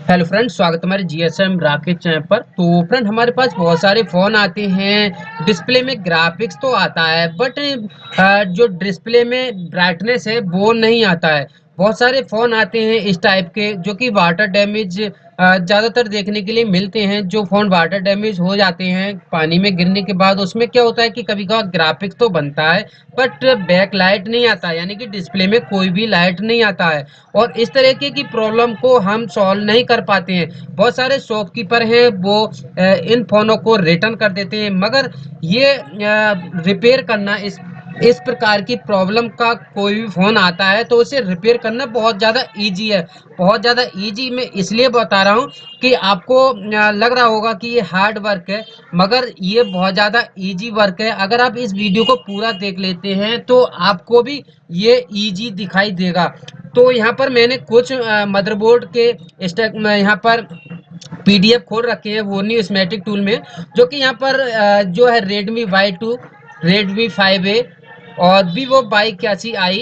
Hello friend, स्वागत है हमारे जीएसएम राकेश चैनल पर। तो फ्रेंड, हमारे पास बहुत सारे फ़ोन आते हैं। डिस्प्ले में ग्राफिक्स तो आता है, बट जो डिस्प्ले में ब्राइटनेस है वो नहीं आता है। बहुत सारे फ़ोन आते हैं इस टाइप के जो कि वाटर डैमेज ज़्यादातर देखने के लिए मिलते हैं। जो फ़ोन वाटर डैमेज हो जाते हैं पानी में गिरने के बाद, उसमें क्या होता है कि कभी कभार ग्राफिक्स तो बनता है बट बैक लाइट नहीं आता, यानी कि डिस्प्ले में कोई भी लाइट नहीं आता है। और इस तरीके की प्रॉब्लम को हम सॉल्व नहीं कर पाते हैं। बहुत सारे शॉपकीपर हैं वो इन फ़ोनों को रिटर्न कर देते हैं, मगर ये रिपेयर करना इस प्रकार की प्रॉब्लम का कोई भी फ़ोन आता है तो उसे रिपेयर करना बहुत ज़्यादा इजी है। बहुत ज़्यादा इजी मैं इसलिए बता रहा हूँ कि आपको लग रहा होगा कि ये हार्ड वर्क है, मगर ये बहुत ज़्यादा इजी वर्क है। अगर आप इस वीडियो को पूरा देख लेते हैं तो आपको भी ये इजी दिखाई देगा। तो यहाँ पर मैंने कुछ मदरबोर्ड के स्टैक में यहाँ पर पीडीएफ खोल रखे हैं वो न्यूस्मेटिक टूल में, जो कि यहाँ पर जो है Redmi Y2, Redmi 5A और Vivo Y81i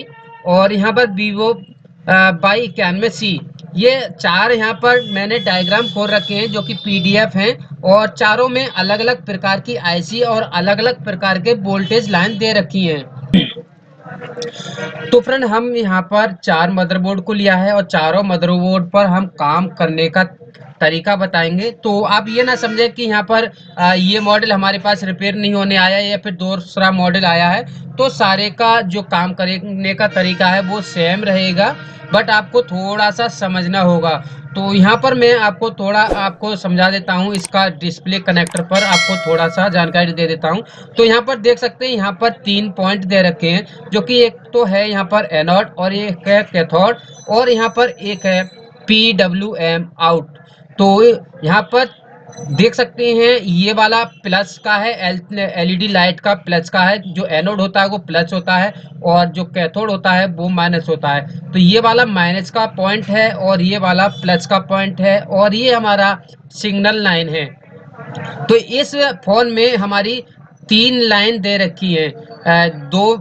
और यहाँ पर Vivo Y91C, ये चार यहाँ पर मैंने डायग्राम खोल रखे हैं जो कि पीडीएफ हैं। और चारों में अलग अलग प्रकार की आईसी और अलग अलग प्रकार के वोल्टेज लाइन दे रखी हैं। तो फ्रेंड, हम यहाँ पर चार मदरबोर्ड को लिया है और चारों मदरबोर्ड पर हम काम करने का तरीका बताएंगे। तो आप ये ना समझे कि यहाँ पर ये मॉडल हमारे पास रिपेयर नहीं होने आया है या फिर दूसरा मॉडल आया है। तो सारे का जो काम करने का तरीका है वो सेम रहेगा, बट आपको थोड़ा सा समझना होगा। तो यहाँ पर मैं आपको समझा देता हूँ। इसका डिस्प्ले कनेक्टर पर आपको थोड़ा सा जानकारी दे देता हूँ। तो यहाँ पर देख सकते हैं, यहाँ पर 3 पॉइंट दे रखे हैं, जो कि एक तो है यहाँ पर एनोड और एक है कैथोड और यहाँ पर एक है PWM आउट। तो यहाँ पर देख सकते हैं ये वाला प्लस का है, एलईडी लाइट का प्लस का है। जो एनोड होता है वो प्लस होता है और जो कैथोड होता है वो माइनस होता है। तो ये वाला माइनस का पॉइंट है और ये वाला प्लस का पॉइंट है और ये हमारा सिग्नल लाइन है। तो इस फोन में हमारी 3 लाइन दे रखी है, दो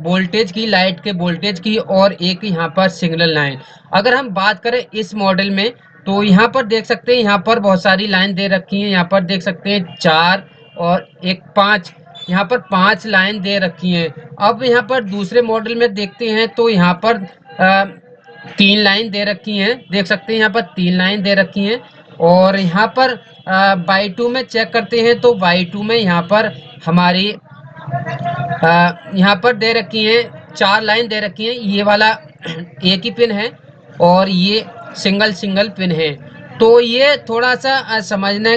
वोल्टेज की, लाइट के वोल्टेज की, और एक यहाँ पर सिग्नल लाइन। अगर हम बात करें इस मॉडल में तो यहाँ पर देख सकते हैं, यहाँ पर बहुत सारी लाइन दे रखी है। यहाँ पर देख सकते हैं 4 और एक 5, यहाँ पर 5 लाइन दे रखी हैं। अब यहाँ पर दूसरे मॉडल में देखते हैं तो यहाँ पर 3 लाइन दे रखी हैं। देख सकते हैं यहाँ पर 3 लाइन दे रखी हैं। और यहाँ पर Y2 में चेक करते हैं तो Y2 में यहाँ पर हमारी यहाँ पर दे रखी है 4 लाइन दे रखी है। ये वाला एक ही पिन है और ये सिंगल सिंगल पिन है। तो ये थोड़ा सा समझने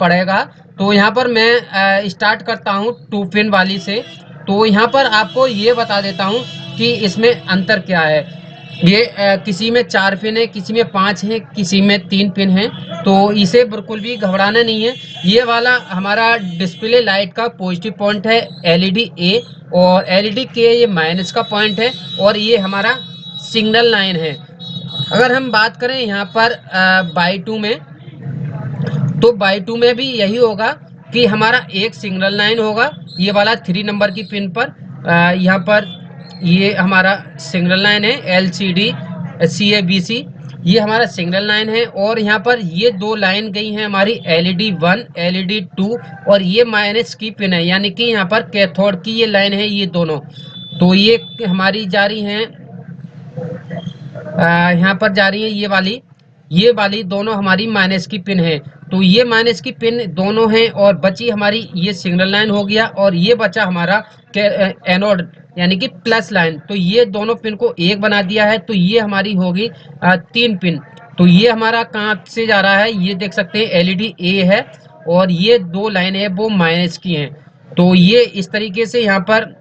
पड़ेगा। तो यहाँ पर मैं स्टार्ट करता हूँ 2 पिन वाली से। तो यहाँ पर आपको ये बता देता हूँ कि इसमें अंतर क्या है। ये किसी में 4 पिन है, किसी में 5 है, किसी में 3 पिन है। तो इसे बिल्कुल भी घबराना नहीं है। ये वाला हमारा डिस्प्ले लाइट का पॉजिटिव पॉइंट है एलईडी ए, और एलईडी के ये माइनस का पॉइंट है, और ये हमारा सिग्नल लाइन है। अगर हम बात करें यहाँ पर Y2 में, तो Y2 में भी यही होगा कि हमारा एक सिग्नल लाइन होगा ये वाला 3 नंबर की पिन पर। यहाँ पर ये हमारा सिग्नल लाइन है LCD CABC, ये हमारा सिग्नल लाइन है। और यहाँ पर ये 2 लाइन गई हैं हमारी LED 1 LED 2, और ये माइनस की पिन है, यानी कि यहाँ पर कैथोड की ये लाइन है, ये दोनों। तो ये हमारी जा रही हैं, यहाँ पर जा रही है ये वाली दोनों हमारी माइनस की पिन है। तो ये माइनस की पिन दोनों हैं, और बची हमारी ये सिग्नल लाइन हो गया, और ये बचा हमारा एनोड यानी कि प्लस लाइन। तो ये दोनों पिन को एक बना दिया है। तो ये हमारी होगी 3 पिन। तो ये हमारा कहाँ से जा रहा है, ये देख सकते हैं एलईडी ए है, और ये 2 लाइन है वो माइनस की हैं। तो ये इस तरीके से यहाँ पर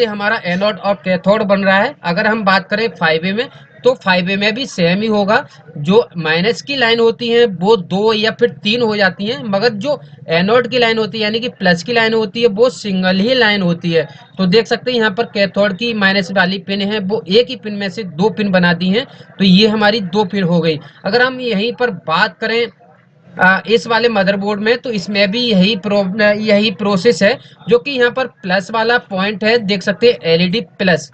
हमारा एनोड और कैथोड बन रहा है। अगर हम बात करें 5A में, तो 5A में भी सेम ही होगा। जो माइनस की लाइन होती है वो 2 या फिर 3 हो जाती हैं, मगर जो एनोड की लाइन होती है यानी कि प्लस की लाइन होती है वो सिंगल ही लाइन होती है। तो देख सकते हैं यहाँ पर कैथोड की माइनस वाली पिन है वो एक ही पिन में से 2 पिन बना दी हैं। तो ये हमारी 2 पिन हो गई। अगर हम यहीं पर बात करें इस वाले मदरबोर्ड में, तो इसमें भी यही प्रोसेस है। जो कि यहाँ पर प्लस वाला पॉइंट है, देख सकते हैं एलईडी प्लस,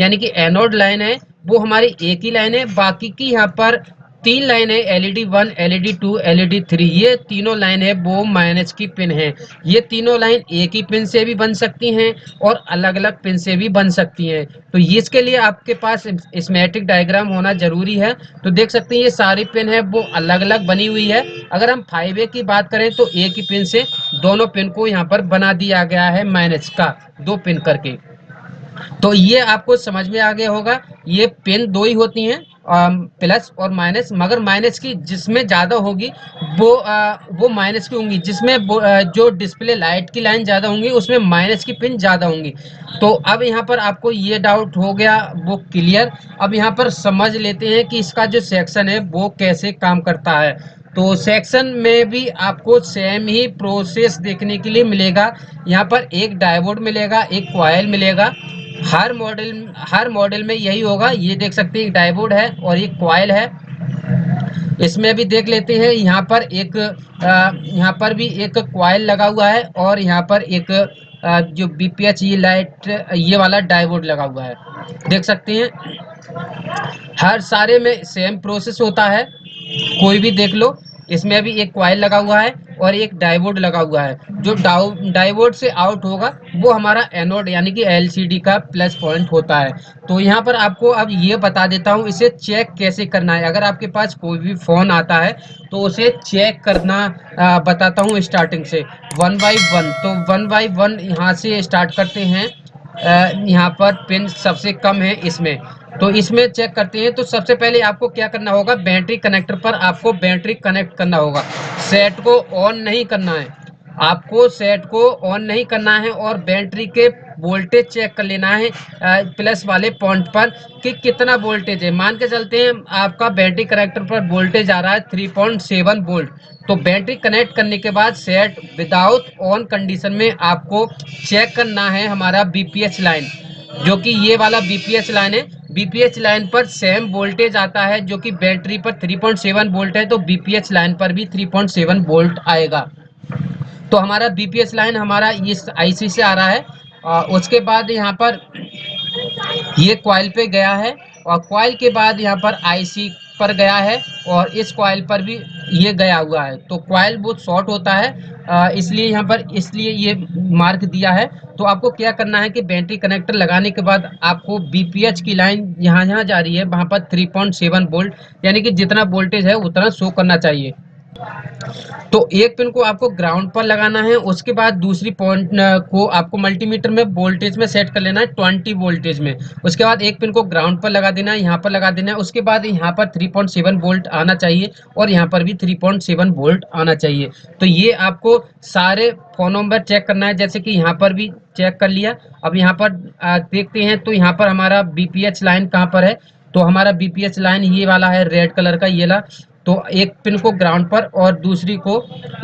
यानी कि एनोड लाइन है वो हमारी एक ही लाइन है, बाकी की यहाँ पर 3 लाइन है, LED1, LED2, LED3, ये तीनों लाइन है वो माइनस की पिन है। ये तीनों लाइन एक ही पिन से भी बन सकती हैं और अलग अलग पिन से भी बन सकती हैं। तो ये इसके लिए आपके पास स्कीमेटिक डायग्राम होना जरूरी है। तो देख सकते हैं ये सारी पिन है वो अलग अलग बनी हुई है। अगर हम 5A की बात करें तो एक ही पिन से दोनों पिन को यहाँ पर बना दिया गया है, माइनस का 2 पिन करके। तो ये आपको समझ में आ गया होगा। ये पिन 2 ही होती हैं, प्लस और माइनस, मगर माइनस की जिसमें ज़्यादा होगी वो माइनस की होंगी, जिसमें जो डिस्प्ले लाइट की लाइन ज़्यादा होंगी उसमें माइनस की पिन ज़्यादा होंगी। तो अब यहाँ पर आपको ये डाउट हो गया वो क्लियर। अब यहाँ पर समझ लेते हैं कि इसका जो सेक्शन है वो कैसे काम करता है। तो सेक्शन में भी आपको सेम ही प्रोसेस देखने के लिए मिलेगा। यहाँ पर एक डायोड मिलेगा, एक कॉइल मिलेगा। हर मॉडल में यही होगा। ये देख सकते हैं एक डायोड है और एक कॉइल है। इसमें भी देख लेते हैं, यहाँ पर भी एक कॉइल लगा हुआ है और यहाँ पर एक जो बीपीएच ये लाइट ये वाला डायोड लगा हुआ है, देख सकते हैं। हर सारे में सेम प्रोसेस होता है, कोई भी देख लो। इसमें भी एक कॉइल लगा हुआ है और एक डायोड लगा हुआ है। जो डायोड से आउट होगा वो हमारा एनोड यानी कि एलसीडी का प्लस पॉइंट होता है। तो यहाँ पर आपको अब ये बता देता हूँ इसे चेक कैसे करना है। अगर आपके पास कोई भी फ़ोन आता है तो उसे चेक करना बताता हूँ स्टार्टिंग से, 1 बाई 1। तो 1 बाई 1 यहाँ से स्टार्ट करते हैं। यहाँ पर पिन सबसे कम है इसमें, तो इसमें चेक करते हैं। तो सबसे पहले आपको क्या करना होगा, बैटरी कनेक्टर पर आपको बैटरी कनेक्ट करना होगा। सेट को ऑन नहीं करना है, आपको सेट को ऑन नहीं करना है और बैटरी के वोल्टेज चेक कर लेना है प्लस वाले पॉइंट पर कि कितना वोल्टेज है। मान के चलते हैं आपका बैटरी कनेक्टर पर वोल्टेज आ रहा है 3.7 वोल्ट। तो बैटरी कनेक्ट करने के बाद सेट विदाउट ऑन कंडीशन में आपको चेक करना है हमारा बीपीएच लाइन, जो कि ये वाला बीपीएच लाइन है। बीपीएच लाइन पर सेम वोल्टेज आता है, जो कि बैटरी पर 3.7 वोल्ट है तो बीपीएच लाइन पर भी 3.7 वोल्ट आएगा। तो हमारा बीपीएच लाइन हमारा इस आईसी से आ रहा है। उसके बाद यहाँ पर ये कॉइल पे गया है और कॉइल के बाद यहाँ पर आईसी पर गया है और इस कॉइल पर भी ये गया हुआ है। तो कॉइल बहुत शॉर्ट होता है, इसलिए ये मार्क दिया है। तो आपको क्या करना है कि बैटरी कनेक्टर लगाने के बाद आपको बीपीएच की लाइन यहाँ जहाँ जा रही है वहाँ पर 3.7 वोल्ट यानी कि जितना वोल्टेज है उतना शो करना चाहिए। तो एक पिन को आपको ग्राउंड पर लगाना है, उसके बाद दूसरी पॉइंट को आपको मल्टीमीटर में वोल्टेज में सेट कर लेना है 20 वोल्टेज में। उसके बाद एक पिन को ग्राउंड पर लगा देना है, यहाँ पर लगा देना है। उसके बाद यहाँ पर 3.7 वोल्ट आना चाहिए और यहाँ पर भी 3.7 वोल्ट आना चाहिए। तो ये आपको सारे फोनों पर चेक करना है, जैसे कि यहाँ पर भी चेक कर लिया। अब यहाँ पर देखते हैं तो यहाँ पर हमारा बीपीएच लाइन कहाँ पर है। तो हमारा बीपीएच लाइन ये वाला है, रेड कलर का ये ला। तो एक पिन को ग्राउंड पर और दूसरी को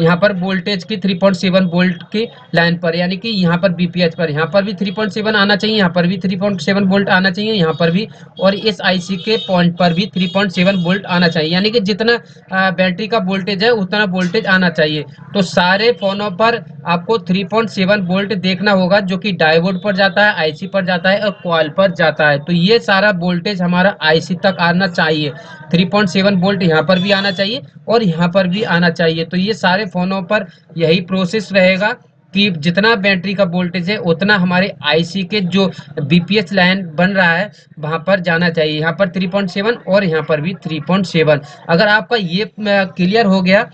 यहाँ पर वोल्टेज की 3.7 वोल्ट की लाइन पर, यानी कि यहाँ पर बीपीएच पर यहाँ पर भी 3.7 आना चाहिए, यहाँ पर भी 3.7 वोल्ट आना चाहिए, यहाँ पर भी, और इस आईसी के पॉइंट पर भी 3.7 वोल्ट आना चाहिए। यानी कि जितना बैटरी का वोल्टेज है उतना वोल्टेज आना चाहिए। तो सारे फोनों पर आपको 3.7 वोल्ट देखना होगा, जो कि डायोड पर जाता है, आईसी पर जाता है और कॉइल पर जाता है। तो ये सारा वोल्टेज हमारा आईसी तक आना चाहिए। 3.7 वोल्ट यहाँ पर भी आना चाहिए और यहाँ पर भी आना चाहिए। तो ये सारे फोनों पर यही प्रोसेस रहेगा कि जितना बैटरी का वोल्टेज है उतना हमारे आईसी के जो बीपीएच लाइन बन रहा है वहां पर जाना चाहिए। यहाँ पर 3.7 और यहाँ पर भी 3.7। अगर आपका ये क्लियर हो गया,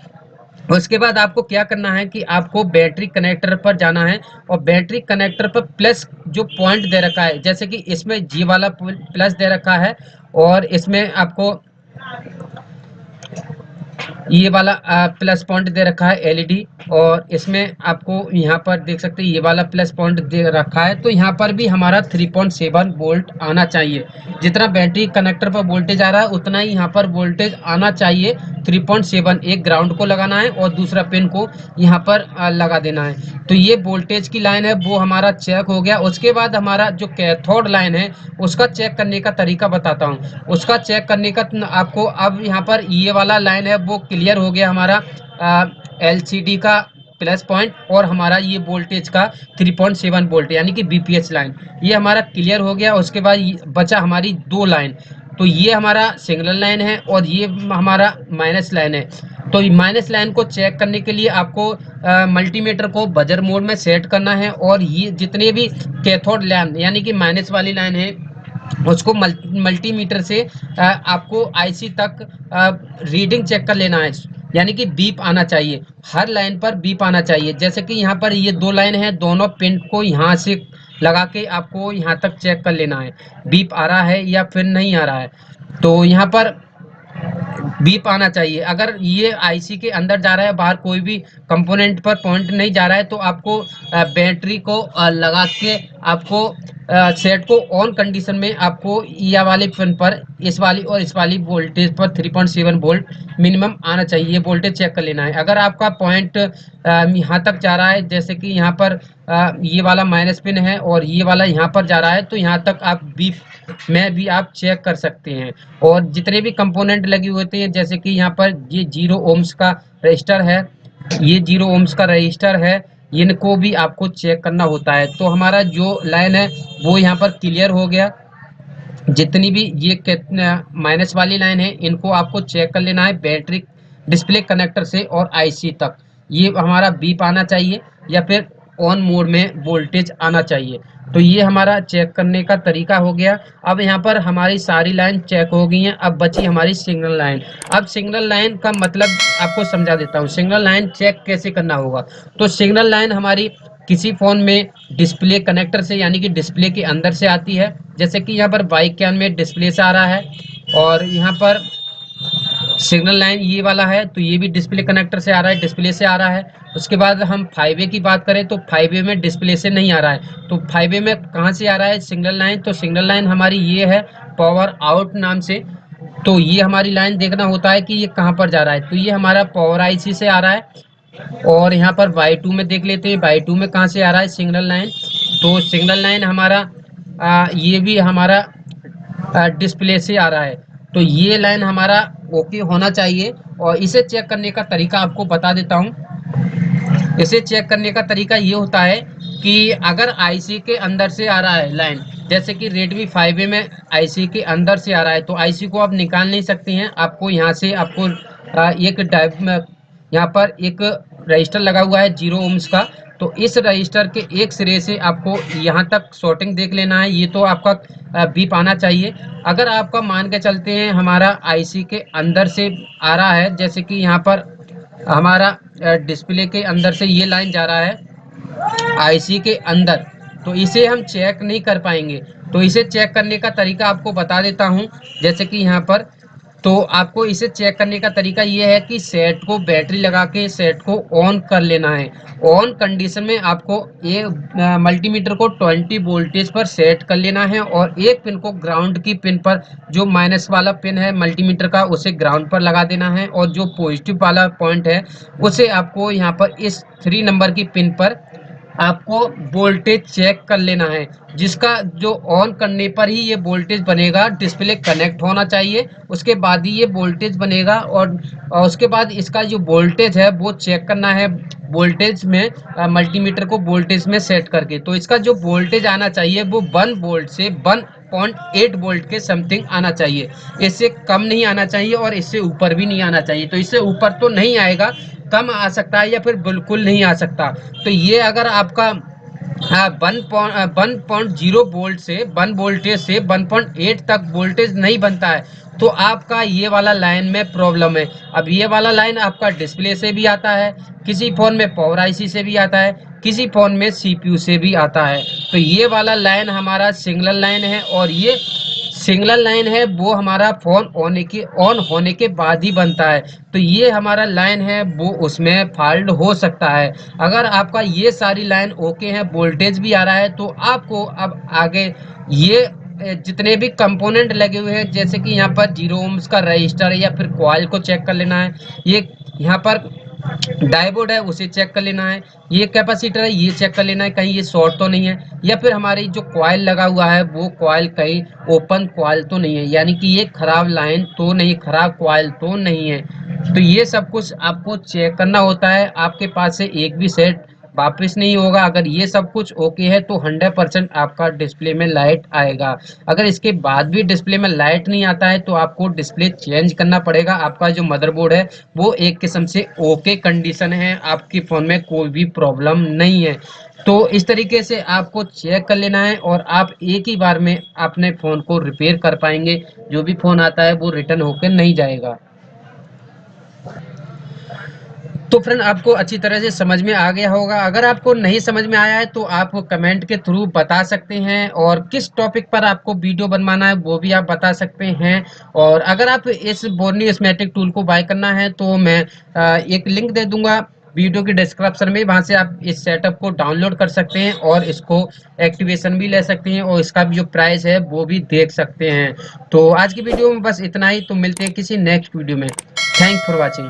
उसके बाद आपको क्या करना है कि आपको बैटरी कनेक्टर पर जाना है और बैटरी कनेक्टर पर प्लस जो पॉइंट दे रखा है, जैसे कि इसमें जी वाला प्लस दे रखा है और इसमें आपको ये वाला प्लस पॉइंट दे रखा है एलईडी, और इसमें आपको यहाँ पर देख सकते हैं ये वाला प्लस पॉइंट दे रखा है। तो यहाँ पर भी हमारा 3.7 वोल्ट आना चाहिए। जितना बैटरी कनेक्टर पर वोल्टेज आ रहा है उतना ही यहाँ पर वोल्टेज आना चाहिए 3.7। एक ग्राउंड को लगाना है और दूसरा पिन को यहाँ पर लगा देना है। तो ये वोल्टेज की लाइन है वो हमारा चेक हो गया। उसके बाद हमारा जो कैथोड लाइन है उसका चेक करने का तरीका बताता हूँ। उसका चेक करने का आपको, अब यहाँ पर ये वाला लाइन है वो क्लियर हो गया हमारा एलसीडी का प्लस पॉइंट और हमारा ये वोल्टेज का 3.7 वोल्ट यानी कि बीपीएच लाइन, ये हमारा क्लियर हो गया। उसके बाद बचा हमारी दो लाइन, तो ये हमारा सिग्नल लाइन है और ये हमारा माइनस लाइन है। तो माइनस लाइन को चेक करने के लिए आपको मल्टीमीटर को बजर मोड में सेट करना है और ये जितने भी कैथोड लाइन यानी कि माइनस वाली लाइन है उसको मल्टीमीटर से आपको आईसी तक रीडिंग चेक कर लेना है, यानी कि बीप आना चाहिए, हर लाइन पर बीप आना चाहिए। जैसे कि यहाँ पर ये दो लाइन है, दोनों पिन को यहाँ से लगा के आपको यहाँ तक चेक कर लेना है बीप आ रहा है या फिर नहीं आ रहा है। तो यहाँ पर बीप आना चाहिए। अगर ये आईसी के अंदर जा रहा है, बाहर कोई भी कंपोनेंट पर पॉइंट नहीं जा रहा है, तो आपको बैटरी को लगा के आपको सेट को ऑन कंडीशन में आपको या वाले पिन पर इस वाली और इस वाली वोल्टेज पर 3.7 वोल्ट मिनिमम आना चाहिए, ये वोल्टेज चेक कर लेना है। अगर आपका पॉइंट यहाँ तक जा रहा है, जैसे कि यहाँ पर ये वाला माइनस पिन है और ये वाला यहाँ पर जा रहा है, तो यहाँ तक आप बीप में भी आप चेक कर सकते हैं। और जितने भी कंपोनेंट लगे हुए थे, जैसे कि यहाँ पर ये 0 ओम्स का रजिस्टर है, ये 0 ओम्स का रजिस्टर है, इनको भी आपको चेक करना होता है। तो हमारा जो लाइन है वो यहाँ पर क्लियर हो गया। जितनी भी ये माइनस वाली लाइन है इनको आपको चेक कर लेना है बैटरी डिस्प्ले कनेक्टर से और आईसी तक, ये हमारा बीप आना चाहिए या फिर ऑन मोड में वोल्टेज आना चाहिए। तो ये हमारा चेक करने का तरीका हो गया। अब यहाँ पर हमारी सारी लाइन चेक हो गई हैं, अब बची हमारी सिग्नल लाइन। अब सिग्नल लाइन का मतलब आपको समझा देता हूँ, सिग्नल लाइन चेक कैसे करना होगा। तो सिग्नल लाइन हमारी किसी फ़ोन में डिस्प्ले कनेक्टर से यानी कि डिस्प्ले के अंदर से आती है, जैसे कि यहाँ पर बाइक के में डिस्प्ले से आ रहा है और यहाँ पर सिग्नल लाइन ये वाला है, तो ये भी डिस्प्ले कनेक्टर से आ रहा है, डिस्प्ले से आ रहा है। उसके बाद हम 5A की बात करें तो 5A में डिस्प्ले से नहीं आ रहा है, तो 5A में कहाँ से आ रहा है सिग्नल लाइन। तो सिग्नल लाइन हमारी ये है पावर आउट नाम से। तो ये हमारी लाइन देखना होता है कि ये कहाँ पर जा रहा है, तो ये हमारा पावर आईसी से आ रहा है। और यहाँ पर Y2 में देख लेते हैं, Y2 में कहाँ से आ रहा है सिग्नल लाइन। तो सिग्नल लाइन हमारा ये भी हमारा डिस्प्ले से आ रहा है। तो ये लाइन हमारा ओके होना चाहिए और इसे चेक करने का तरीका आपको बता देता हूँ। इसे चेक करने का तरीका ये होता है कि अगर आईसी के अंदर से आ रहा है लाइन, जैसे कि Redmi 5A में आईसी के अंदर से आ रहा है, तो आईसी को आप निकाल नहीं सकते हैं। आपको यहाँ से आपको एक यहाँ पर एक रजिस्टर लगा हुआ है 0 ओम्स का, तो इस रजिस्टर के एक सिरे से आपको यहाँ तक शॉर्टिंग देख लेना है, ये तो आपका बीप आना चाहिए। अगर आपका मान के चलते हैं हमारा आईसी के अंदर से आ रहा है, जैसे कि यहाँ पर हमारा डिस्प्ले के अंदर से ये लाइन जा रहा है आईसी के अंदर, तो इसे हम चेक नहीं कर पाएंगे। तो इसे चेक करने का तरीका आपको बता देता हूँ। जैसे कि यहाँ पर तो आपको इसे चेक करने का तरीका ये है कि सेट को बैटरी लगा के सेट को ऑन कर लेना है। ऑन कंडीशन में आपको ये मल्टीमीटर को 20 वोल्टेज पर सेट कर लेना है और एक पिन को ग्राउंड की पिन पर, जो माइनस वाला पिन है मल्टीमीटर का उसे ग्राउंड पर लगा देना है और जो पॉजिटिव वाला पॉइंट है उसे आपको यहाँ पर इस 3 नंबर की पिन पर आपको वोल्टेज चेक कर लेना है, जिसका जो ऑन करने पर ही ये वोल्टेज बनेगा। डिस्प्ले कनेक्ट होना चाहिए, उसके बाद ही ये वोल्टेज बनेगा। और उसके बाद इसका जो वोल्टेज है वो चेक करना है वोल्टेज में, मल्टीमीटर को वोल्टेज में सेट करके। तो इसका जो वोल्टेज आना चाहिए वो 1 वोल्ट से 1.8 वोल्ट के समथिंग आना चाहिए, इससे कम नहीं आना चाहिए और इससे ऊपर भी नहीं आना चाहिए। तो इससे ऊपर तो नहीं आएगा, कम आ सकता है या फिर बिल्कुल नहीं आ सकता। तो ये अगर आपका 1.0 वोल्ट से 1 वोल्टेज से 1.8 तक वोल्टेज नहीं बनता है, तो आपका ये वाला लाइन में प्रॉब्लम है। अब ये वाला लाइन आपका डिस्प्ले से भी आता है, किसी फ़ोन में पावर आईसी से भी आता है, किसी फ़ोन में सीपीयू से भी आता है। तो ये वाला लाइन हमारा सिग्नल लाइन है और ये सिग्नल लाइन है वो हमारा फ़ोन ऑन होने के बाद ही बनता है। तो ये हमारा लाइन है वो उसमें फॉल्ट हो सकता है। अगर आपका ये सारी लाइन ओके है, वोल्टेज भी आ रहा है, तो आपको अब आगे ये जितने भी कंपोनेंट लगे हुए हैं, जैसे कि यहाँ पर 0 ओम्स का रजिस्टर है या फिर कॉइल को चेक कर लेना है, ये यहाँ पर डायोड है उसे चेक कर लेना है, ये कैपेसिटर है ये चेक कर लेना है कहीं ये शॉर्ट तो नहीं है, या फिर हमारी जो कॉइल लगा हुआ है वो कॉइल कहीं ओपन कॉइल तो नहीं है, यानी कि ये खराब लाइन तो नहीं, खराब कॉइल तो नहीं है। तो ये सब कुछ आपको चेक करना होता है। आपके पास से एक भी सेट वापस नहीं होगा। अगर ये सब कुछ ओके है तो 100% आपका डिस्प्ले में लाइट आएगा। अगर इसके बाद भी डिस्प्ले में लाइट नहीं आता है तो आपको डिस्प्ले चेंज करना पड़ेगा। आपका जो मदरबोर्ड है वो एक किस्म से ओके कंडीशन है, आपके फ़ोन में कोई भी प्रॉब्लम नहीं है। तो इस तरीके से आपको चेक कर लेना है और आप एक ही बार में अपने फ़ोन को रिपेयर कर पाएंगे। जो भी फ़ोन आता है वो रिटर्न होकर नहीं जाएगा। तो फ्रेंड आपको अच्छी तरह से समझ में आ गया होगा। अगर आपको नहीं समझ में आया है तो आप कमेंट के थ्रू बता सकते हैं, और किस टॉपिक पर आपको वीडियो बनवाना है वो भी आप बता सकते हैं। और अगर आप इस बोर्नी स्मेटिक टूल को बाय करना है तो मैं एक लिंक दे दूंगा वीडियो की डिस्क्रिप्शन में, वहां से आप इस सेटअप को डाउनलोड कर सकते हैं और इसको एक्टिवेशन भी ले सकते हैं, और इसका भी जो प्राइस है वो भी देख सकते हैं। तो आज की वीडियो में बस इतना ही। तो मिलते हैं किसी नेक्स्ट वीडियो में। Thank for watching.